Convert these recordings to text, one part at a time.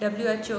WHO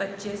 25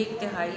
1/3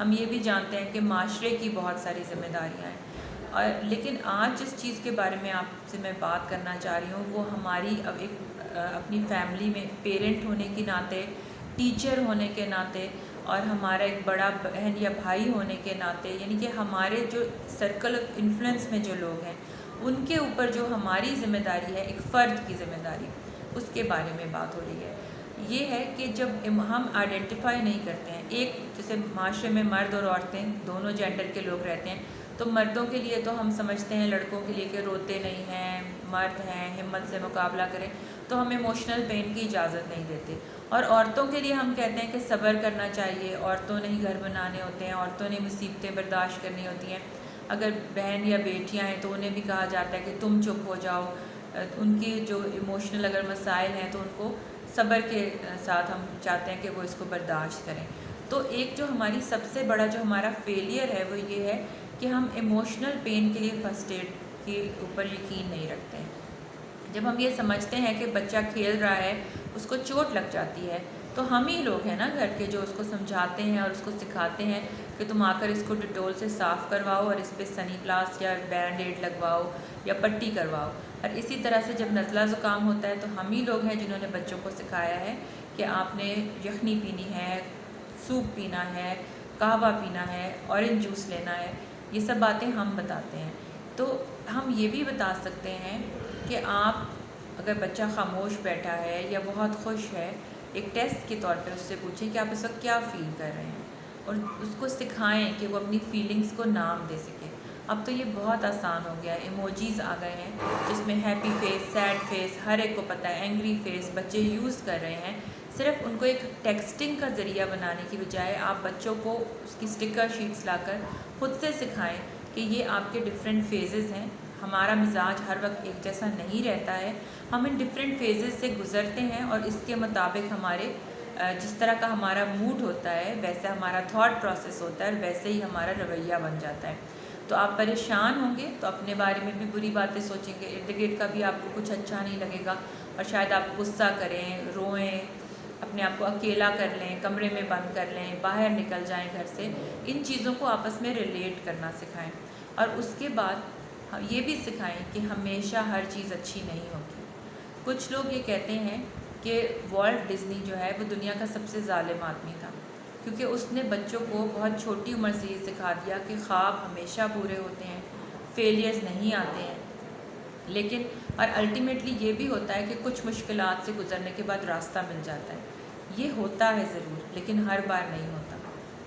ہم یہ بھی جانتے ہیں کہ معاشرے کی بہت ساری ذمہ داریاں ہیں، اور لیکن آج جس چیز کے بارے میں آپ سے میں بات کرنا چاہ رہی ہوں وہ ہماری اب ایک اپنی فیملی میں پیرنٹ ہونے کے ناطے، ٹیچر ہونے کے ناطے، اور ہمارا ایک بڑا بہن یا بھائی ہونے کے ناطے، یعنی کہ ہمارے جو سرکل آف انفلوئنس میں جو لوگ ہیں ان کے اوپر جو ہماری ذمہ داری ہے، ایک فرد کی ذمہ داری، اس کے بارے میں بات ہو رہی ہے۔ یہ ہے کہ جب ہم آئیڈینٹیفائی نہیں کرتے ہیں، ایک جیسے معاشرے میں مرد اور عورتیں دونوں جینڈر کے لوگ رہتے ہیں، تو مردوں کے لیے تو ہم سمجھتے ہیں لڑکوں کے لیے کہ روتے نہیں ہیں، مرد ہیں، ہمت سے مقابلہ کریں، تو ہم ایموشنل پین کی اجازت نہیں دیتے، اور عورتوں کے لیے ہم کہتے ہیں کہ صبر کرنا چاہیے، عورتوں نے ہی گھر بنانے ہوتے ہیں، عورتوں نے مصیبتیں برداشت کرنی ہوتی ہیں، اگر بہن یا بیٹیاں ہیں تو انہیں بھی کہا جاتا ہے کہ تم چپ ہو جاؤ، ان کی جو ایموشنل اگر مسائل ہیں تو ان کو صبر کے ساتھ ہم چاہتے ہیں کہ وہ اس کو برداشت کریں۔ تو ایک جو ہماری سب سے بڑا جو ہمارا فیلئر ہے وہ یہ ہے کہ ہم ایموشنل پین کے لیے فرسٹ ایڈ کے اوپر یقین نہیں رکھتے ہیں۔ جب ہم یہ سمجھتے ہیں کہ بچہ کھیل رہا ہے، اس کو چوٹ لگ جاتی ہے، تو ہم ہی لوگ ہیں نا گھر کے جو اس کو سمجھاتے ہیں اور اس کو سکھاتے ہیں کہ تم آ کر اس کو ڈیٹول سے صاف کرواؤ اور اس پہ سنی پلاس یا بینڈ ایڈ لگواؤ یا پٹی کرواؤ۔ اور اسی طرح سے جب نزلہ زکام ہوتا ہے تو ہم ہی لوگ ہیں جنہوں نے بچوں کو سکھایا ہے کہ آپ نے یخنی پینی ہے، سوپ پینا ہے، قہوہ پینا ہے، اورنج جوس لینا ہے، یہ سب باتیں ہم بتاتے ہیں۔ تو ہم یہ بھی بتا سکتے ہیں کہ آپ اگر بچہ خاموش بیٹھا ہے یا بہت خوش ہے، ایک ٹیسٹ کے طور پہ اس سے پوچھیں کہ آپ اس وقت کیا فیل کر رہے ہیں، اور اس کو سکھائیں کہ وہ اپنی فیلنگز کو نام دے سکے۔ اب تو یہ بہت آسان ہو گیا ہے، ایموجیز آ گئے ہیں جس میں ہیپی فیس، سیڈ فیس، ہر ایک کو پتہ ہے، اینگری فیس بچے یوز کر رہے ہیں۔ صرف ان کو ایک ٹیکسٹنگ کا ذریعہ بنانے کی بجائے آپ بچوں کو اس کی اسٹیکر شیٹس لا کر خود سے سکھائیں کہ یہ آپ کے ڈفرینٹ فیزز ہیں، ہمارا مزاج ہر وقت ایک جیسا نہیں رہتا ہے، ہم ان ڈفرینٹ فیزز سے گزرتے ہیں، اور اس کے مطابق ہمارے جس طرح کا ہمارا موڈ ہوتا ہے ویسا ہمارا تھاٹ پروسیس ہوتا ہے، اور ویسے ہی ہمارا رویہ بن جاتا ہے۔ تو آپ پریشان ہوں گے تو اپنے بارے میں بھی بری باتیں سوچیں گے، ارد گرد کا بھی آپ کو کچھ اچھا نہیں لگے گا، اور شاید آپ غصہ کریں، روئیں، اپنے آپ کو اکیلا کر لیں، کمرے میں بند کر لیں، باہر نکل جائیں گھر سے۔ ان چیزوں کو آپس میں ریلیٹ کرنا سکھائیں، اور اس کے بعد یہ بھی سکھائیں کہ ہمیشہ ہر چیز اچھی نہیں ہوگی۔ کچھ لوگ یہ کہتے ہیں کہ والٹ ڈزنی جو ہے وہ دنیا کا سب سے ظالم آدمی تھا، کیونکہ اس نے بچوں کو بہت چھوٹی عمر سے یہ سکھا دیا کہ خواب ہمیشہ پورے ہوتے ہیں، فیلیئرز نہیں آتے ہیں، لیکن اور الٹیمیٹلی یہ بھی ہوتا ہے کہ کچھ مشکلات سے گزرنے کے بعد راستہ مل جاتا ہے۔ یہ ہوتا ہے ضرور، لیکن ہر بار نہیں ہوتا،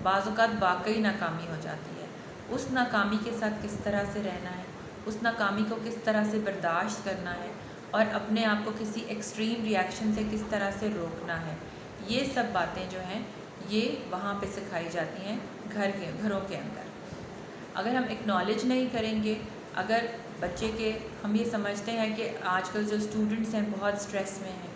بعض اوقات واقعی ناکامی ہو جاتی ہے۔ اس ناکامی کے ساتھ کس طرح سے رہنا ہے، اس ناکامی کو کس طرح سے برداشت کرنا ہے، اور اپنے آپ کو کسی ایکسٹریم ری ایکشن سے کس طرح سے روکنا ہے، یہ سب باتیں جو ہیں یہ وہاں پہ سکھائی جاتی ہیں گھروں کے اندر۔ اگر ہم اکنالج نہیں کریں گے، اگر بچے کے ہم یہ سمجھتے ہیں کہ آج کل جو اسٹوڈنٹس ہیں بہت اسٹریس میں ہیں،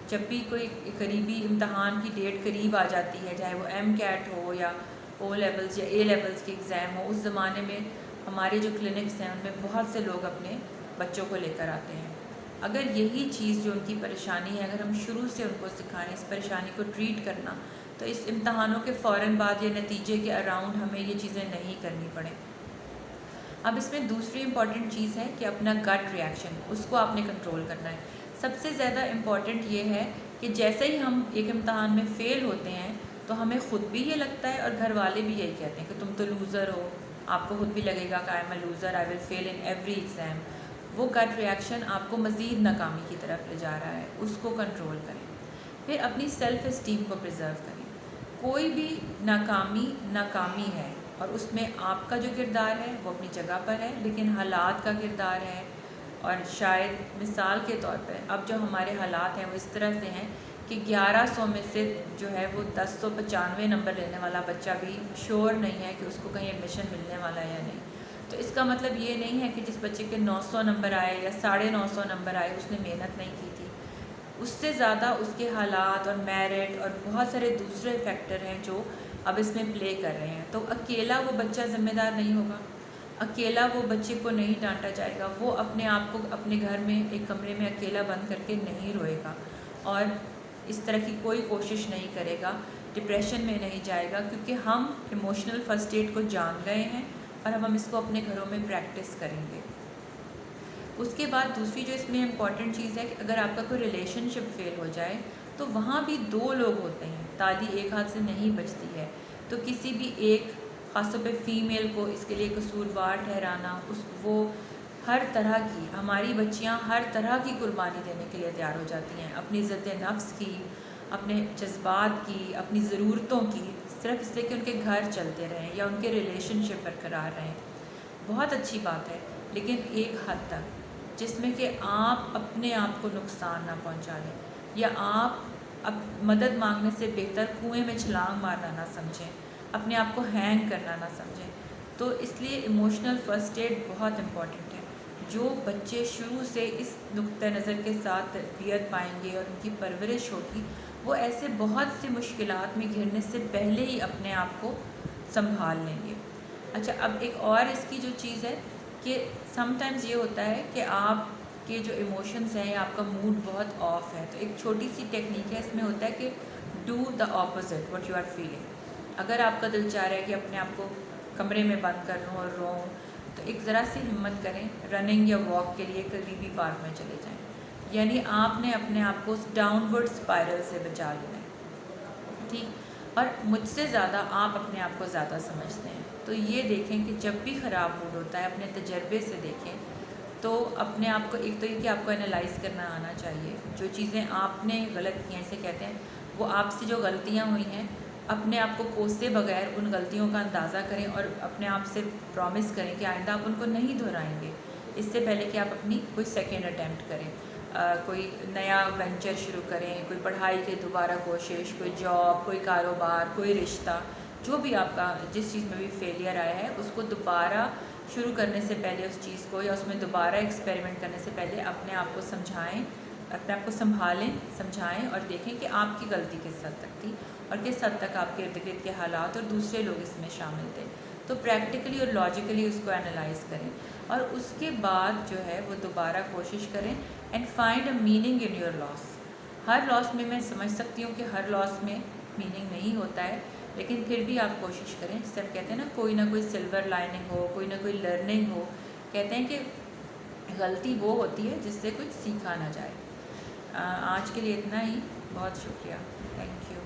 جب بھی کوئی قریبی امتحان کی ڈیٹ قریب آ جاتی ہے، چاہے وہ ایم کیٹ ہو یا او لیولز یا اے لیولز کے ایگزام ہو، اس زمانے میں ہمارے جو کلینکس ہیں ان میں بہت سے لوگ اپنے بچوں کو لے کر آتے ہیں۔ اگر یہی چیز جو ان کی پریشانی ہے، اگر ہم شروع سے ان کو سکھائیں اس پریشانی کو ٹریٹ کرنا، تو اس امتحانوں کے فوراً بعد یا نتیجے کے اراؤنڈ ہمیں یہ چیزیں نہیں کرنی پڑیں۔ اب اس میں دوسری امپورٹنٹ چیز ہے کہ اپنا گٹ ری ایکشن، اس کو آپ نے کنٹرول کرنا ہے۔ سب سے زیادہ امپورٹنٹ یہ ہے کہ جیسے ہی ہم ایک امتحان میں فیل ہوتے ہیں تو ہمیں خود بھی یہ لگتا ہے اور گھر والے بھی یہی کہتے ہیں کہ تم تو لوزر ہو، آپ کو خود بھی لگے گا کہ I am a loser, I will fail in every exam. وہ گٹ ری ایکشن آپ کو مزید ناکامی کی طرف لے جا رہا ہے، اس کو کنٹرول کریں۔ پھر اپنی سیلف اسٹیم کو پریزرو کریں۔ کوئی بھی ناکامی ہے، اور اس میں آپ کا جو کردار ہے وہ اپنی جگہ پر ہے، لیکن حالات کا کردار ہے، اور شاید مثال کے طور پہ اب جو ہمارے حالات ہیں وہ اس طرح سے ہیں کہ 1100 میں سے جو ہے وہ 1095 نمبر لینے والا بچہ بھی شور نہیں ہے کہ اس کو کہیں ایڈمیشن ملنے والا ہے یا نہیں۔ تو اس کا مطلب یہ نہیں ہے کہ جس بچے کے 900 نمبر آئے یا 950 نمبر آئے اس نے محنت نہیں کی تھی، اس سے زیادہ اس کے حالات اور میرٹ اور بہت سارے دوسرے فیکٹر ہیں جو اب اس میں پلے کر رہے ہیں۔ تو اکیلا وہ بچہ ذمہ دار نہیں ہوگا، اکیلا وہ بچے کو نہیں ڈانٹا جائے گا، وہ اپنے آپ کو اپنے گھر میں ایک کمرے میں اکیلا بند کر کے نہیں روئے گا، اور اس طرح کی کوئی کوشش نہیں کرے گا ڈپریشن میں نہیں جائے گا، کیونکہ ہم ایموشنل فرسٹ ایڈ کو جان گئے ہیں اور ہم اس کو اپنے گھروں میں پریکٹس کریں گے۔ اس کے بعد دوسری جو اس میں امپورٹنٹ چیز ہے کہ اگر آپ کا کوئی ریلیشن شپ فیل ہو جائے تو وہاں بھی دو لوگ ہوتے ہیں، تالی ایک ہاتھ سے نہیں بجتی ہے، تو کسی بھی ایک، خاص طور پہ فیمیل کو اس کے لیے قصوروار ٹھہرانا، وہ ہر طرح کی، ہماری بچیاں ہر طرح کی قربانی دینے کے لیے تیار ہو جاتی ہیں، اپنی عزت نفس کی، اپنے جذبات کی، اپنی ضرورتوں کی، صرف اس لیے کہ ان کے گھر چلتے رہیں یا ان کے ریلیشن شپ برقرار رہیں۔ بہت اچھی بات ہے، لیکن ایک حد تک جس میں کہ آپ اپنے آپ کو نقصان نہ پہنچا لیں، یا آپ اب مدد مانگنے سے بہتر کنویں میں چھلانگ مارنا نہ سمجھیں، اپنے آپ کو ہینگ کرنا نہ سمجھیں۔ تو اس لیے ایموشنل فرسٹ ایڈ بہت امپورٹنٹ ہے۔ جو بچے شروع سے اس نقطہ نظر کے ساتھ تربیت پائیں گے اور ان کی پرورش ہوگی، وہ ایسے بہت سی مشکلات میں گھرنے سے پہلے ہی اپنے آپ کو سنبھال لیں گے۔ اچھا، اب ایک اور اس کی جو چیز ہے کہ سم ٹائمز یہ ہوتا ہے کہ آپ کے جو ایموشنز ہیں یا آپ کا موڈ بہت آف ہے، تو ایک چھوٹی سی ٹیکنیک ہے، اس میں ہوتا ہے کہ do the opposite what you are feeling. اگر آپ کا دل چاہ رہا ہے کہ اپنے آپ کو کمرے میں بند کر لوں اور روؤں، تو ایک ذرا سی ہمت کریں، رننگ یا واک کے لیے قریبی پارک میں چلے جائیں، یعنی آپ نے اپنے آپ کو اس ڈاؤن ورڈ اسپائرل سے بچا لینا ہے، ٹھیک؟ اور مجھ سے زیادہ آپ اپنے آپ کو زیادہ سمجھتے ہیں، تو یہ دیکھیں کہ جب بھی خراب موڈ ہوتا ہے اپنے تجربے سے دیکھیں، تو اپنے آپ کو ایک تو یہ کہ آپ کو انالائز کرنا آنا چاہیے، جو چیزیں آپ نے غلط کی ہیں، اسے کہتے ہیں وہ آپ سے جو غلطیاں ہوئی ہیں، اپنے آپ کو کوسے بغیر ان غلطیوں کا اندازہ کریں اور اپنے آپ سے پرومس کریں کہ آئندہ آپ ان کو نہیں دہرائیں گے، اس سے پہلے کہ آپ اپنی کوئی سیکنڈ اٹیمپٹ کریں، کوئی نیا وینچر شروع کریں، کوئی پڑھائی کی دوبارہ کوشش، کوئی جاب، کوئی کاروبار، کوئی رشتہ، جو بھی آپ کا جس چیز میں بھی فیلئر آیا ہے، اس کو دوبارہ شروع کرنے سے پہلے اس چیز کو یا اس میں دوبارہ ایکسپیریمنٹ کرنے سے پہلے اپنے آپ کو سمجھائیں، اپنے آپ کو سنبھالیں، سمجھائیں اور دیکھیں کہ آپ کی غلطی کس حد تک تھی اور کس حد تک آپ کے ارد گرد کے حالات اور دوسرے لوگ اس میں شامل تھے۔ تو پریکٹیکلی اور لاجیکلی اس کو انالائز کریں اور اس کے بعد جو ہے وہ دوبارہ کوشش کریں and find a meaning in your loss. ہر لاس میں سمجھ سکتی ہوں کہ ہر لاس میں میننگ نہیں ہوتا ہے، لیکن پھر بھی آپ کوشش کریں، جسے ہم کہتے ہیں نا کوئی نہ کوئی سلور لائننگ ہو، کوئی نہ کوئی لرننگ ہو۔ کہتے ہیں کہ غلطی وہ ہوتی ہے جس سے کچھ سیکھا نہ جائے۔ آج کے لیے اتنا ہی، بہت شکریہ، تھینک یو۔